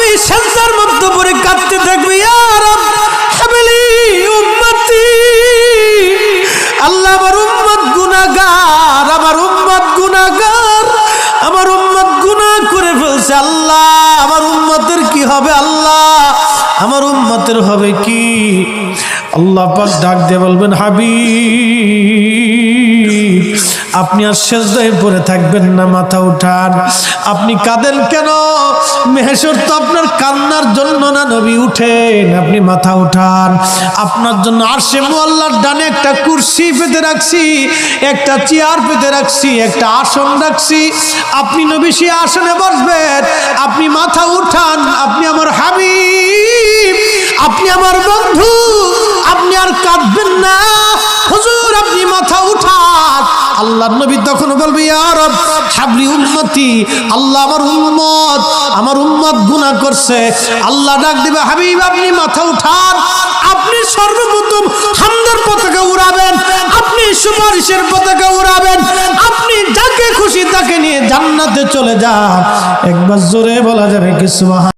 নবী সিজদার মধ্যে পড়ে কাঁদতে থাকবে, ইয়া রব হাবলি উম্মতি, আল্লাহ আমার উম্মত গুনাহগার, আমার উম্মত গুনাহগার, আমার উম্মত গুনাহ করে ফেলছে, আল্লাহ আমার উম্মতের কি হবে, আল্লাহ আমার উম্মতের হবে কি? আল্লাহ পাক ডাক দিয়ে বলবেন, হাবিব আপনি আর সিজদায় পড়ে থাকবেন না, মাথা উঠান। আপনি কাঁদেন কেন? মেহশর তো আপনার কান্নার জন্য না নবী, উঠেন, আপনি মাথা উঠান। আপনার জন্য আরশে মুআল্লার ডানে একটা কুরসি পেতে রাখছি, একটা চেয়ার পেতে রাখছি, একটা আসন রাখছি, আপনি নবী সেই আসনে বসবেন। আপনি মাথা উঠান, আপনি আমার হাবিব, আপনি আমার বন্ধু, আপনি আর কাঁদবেন না। হুজুর আপনি মাথা উঠান। আল্লাহর নবী তখন বলবে, ইয়া রব হাবলি উম্মতি, আল্লাহ আমার উম্মত গুনাহ করছে। আল্লাহ ডাক দিবে, হাবিব আপনি মাথা উঠান। আপনি সর্বপ্রথম হামদের পতাকা উড়াবেন, আপনি সুপারিশের পতাকা উড়াবেন, আপনি যাকে খুশি তাকে নিয়ে জান্নাতে চলে যান। একবার জোরে বলা যাবে কি সুবহান।